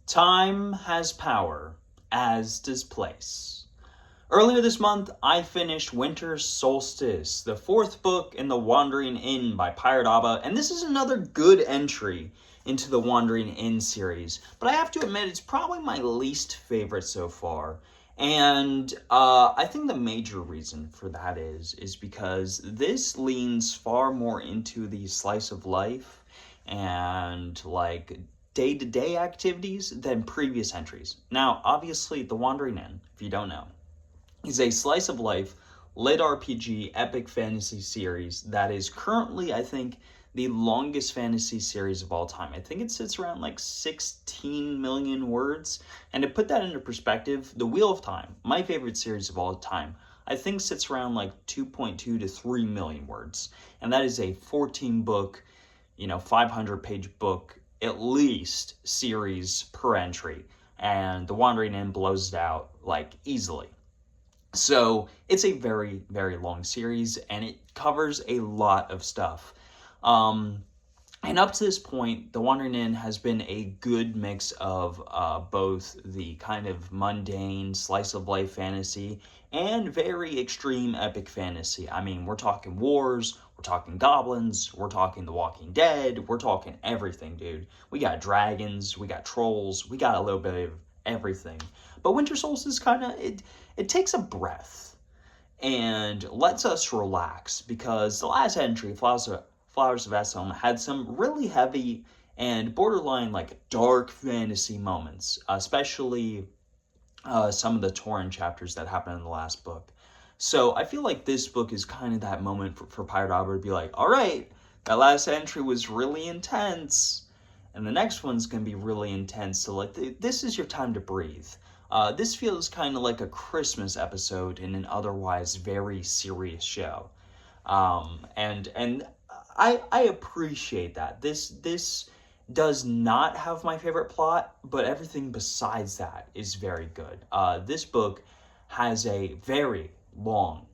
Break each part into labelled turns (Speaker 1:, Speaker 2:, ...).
Speaker 1: Time has power, as does place. Earlier this month, I finished Winter Solstice, the fourth book in the Wandering Inn by Pirate Abba, and this is another good entry into the Wandering Inn series. But I have to admit, it's probably my least favorite so far. And I think the major reason for that is because this leans far more into the slice of life and like day-to-day activities than previous entries. Now, obviously, The Wandering Inn, if you don't know, is a slice of life lit RPG epic fantasy series that is currently, I think, the longest fantasy series of all time. I think it sits around like 16 million words. And to put that into perspective, The Wheel of Time, my favorite series of all time, I think sits around like 2.2 to 3 million words. And that is a 14 book, 500 page book, at least, series per entry. And The Wandering Inn blows it out like easily. So it's a very, very long series, and it covers a lot of stuff. And up to this point, The Wandering Inn has been a good mix of both the kind of mundane slice of life fantasy and very extreme epic fantasy. I mean, we're talking wars, we're talking goblins, we're talking The Walking Dead, we're talking everything, dude. We got dragons, we got trolls, we got a little bit of everything. But Winter Solstice it takes a breath and lets us relax, because the last entry, Flowers of Essom, had some really heavy and borderline like dark fantasy moments, especially some of the Tauren chapters that happened in the last book. So I feel like this book is kind of that moment for Pirate Aubrey to be like, all right, that last entry was really intense, and the next one's going to be really intense, so like this is your time to breathe. This feels kind of like a Christmas episode in an otherwise very serious show. And I appreciate that. This does not have my favorite plot, but everything besides that is very good. This book has a very long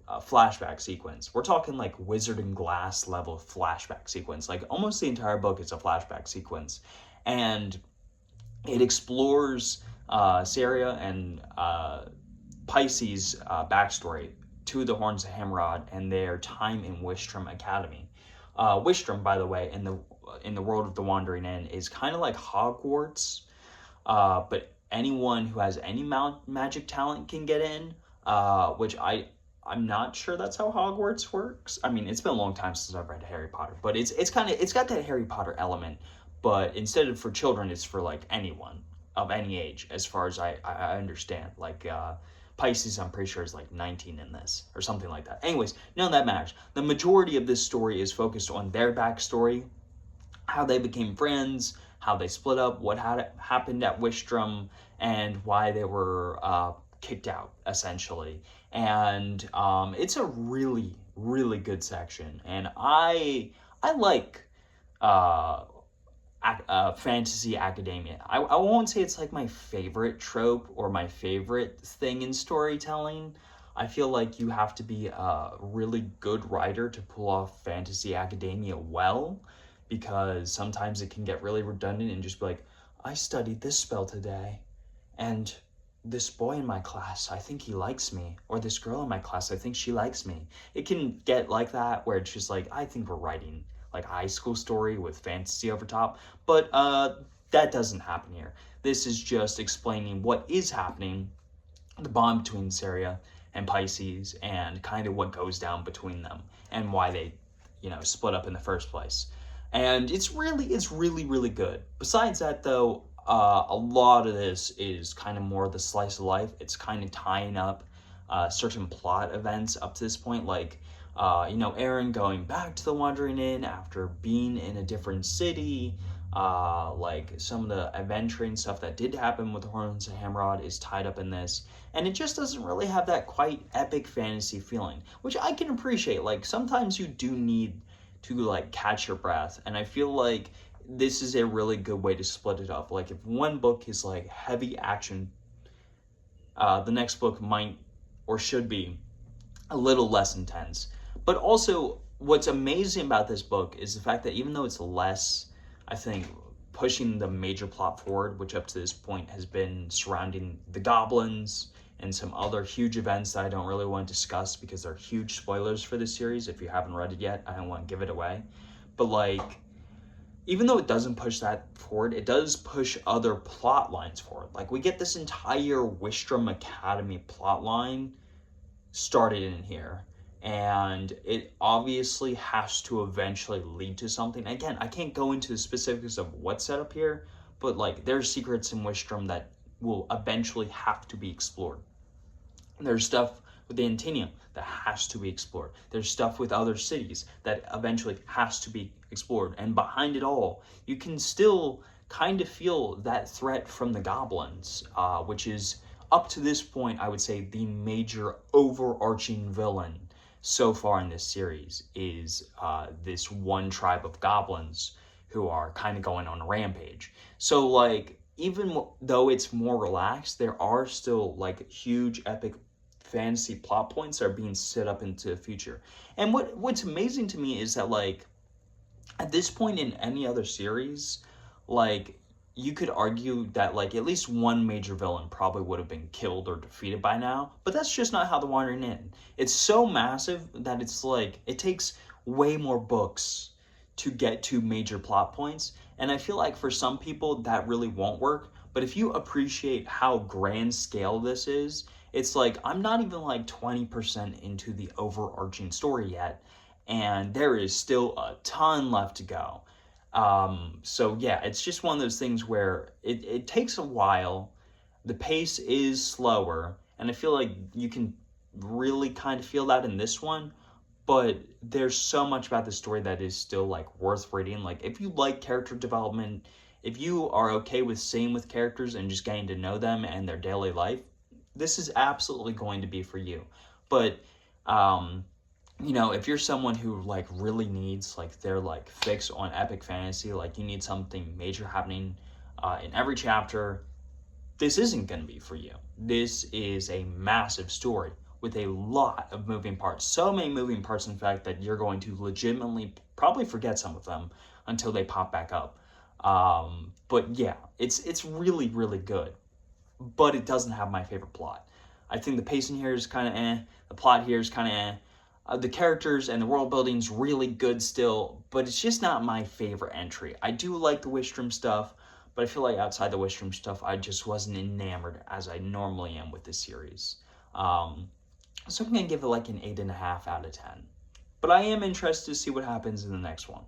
Speaker 1: flashback sequence. We're talking like Wizard and Glass level flashback sequence. Like almost the entire book is a flashback sequence. And it explores Saria and Pisces' backstory to the Horns of Hammerod and their time in Wistrom Academy. Wistrom, by the way, in the world of the Wandering Inn, is kind of like Hogwarts, but anyone who has any magic talent can get in. Which I'm not sure that's how Hogwarts works. I mean, it's been a long time since I've read Harry Potter, but it's got that Harry Potter element, but instead of for children, it's for like anyone of any age, as far as I understand. Like Pisces, I'm pretty sure, is like 19 in this, or something like that. Anyways, none of that matters. The majority of this story is focused on their backstory, how they became friends, how they split up, what happened at Wistrom, and why they were kicked out, essentially. And it's a really, really good section. And I like fantasy academia. I won't say it's like my favorite trope or my favorite thing in storytelling. I feel like you have to be a really good writer to pull off fantasy academia well, because sometimes it can get really redundant and just be like, I studied this spell today, and this boy in my class, I think he likes me, or this girl in my class, I think she likes me. It can get like that, where it's just like, I think we're writing like high school story with fantasy over top, but that doesn't happen here. This is just explaining what is happening, the bond between Saria and Pisces, and kind of what goes down between them, and why they, split up in the first place. And it's really, really good. Besides that, though, a lot of this is kind of more the slice of life. It's kind of tying up certain plot events up to this point, like Aaron going back to the Wandering Inn after being in a different city. Like some of the adventuring stuff that did happen with the Horns of Hammerod is tied up in this, and it just doesn't really have that quite epic fantasy feeling, which I can appreciate. Like sometimes you do need to like catch your breath, and I feel like this is a really good way to split it up. Like if one book is like heavy action, the next book might or should be a little less intense. But also, what's amazing about this book is the fact that even though it's less, I think, pushing the major plot forward, which up to this point has been surrounding the goblins and some other huge events that I don't really want to discuss because they're huge spoilers for this series. If you haven't read it yet, I don't want to give it away. But like, even though it doesn't push that forward, it does push other plot lines forward. Like, we get this entire Wistrom Academy plot line started in here, and it obviously has to eventually lead to something. Again, I can't go into the specifics of what's set up here, but like, there's secrets in Wistrom that will eventually have to be explored. There's stuff with the Antinium that has to be explored. There's stuff with other cities that eventually has to be explored. And behind it all, you can still kind of feel that threat from the goblins, which is, up to this point, I would say the major overarching villain so far in this series is this one tribe of goblins who are kind of going on a rampage. So like, even though it's more relaxed, there are still like huge epic fantasy plot points that are being set up into the future. And what's amazing to me is that like, at this point in any other series, like, you could argue that like at least one major villain probably would have been killed or defeated by now, but that's just not how The Wandering Inn. It's so massive that it's like, it takes way more books to get to major plot points, and I feel like for some people that really won't work. But if you appreciate how grand scale this is, it's like, I'm not even like 20% into the overarching story yet, and there is still a ton left to go. So yeah, it's just one of those things where it takes a while, the pace is slower, and I feel like you can really kind of feel that in this one, but there's so much about the story that is still like worth reading. Like, if you like character development, if you are okay with staying with characters and just getting to know them and their daily life, this is absolutely going to be for you. But you know, if you're someone who like really needs like their like fix on epic fantasy, like you need something major happening in every chapter, this isn't going to be for you. This is a massive story with a lot of moving parts. So many moving parts, in fact, that you're going to legitimately probably forget some of them until they pop back up. But yeah, it's really, really good. But it doesn't have my favorite plot. I think the pacing here is kind of eh. The plot here is kind of eh. The characters and the world building's really good still, but it's just not my favorite entry. I do like the Wistrom stuff, but I feel like outside the Wistrom stuff, I just wasn't enamored as I normally am with this series. So I'm going to give it like an 8.5 out of 10. But I am interested to see what happens in the next one.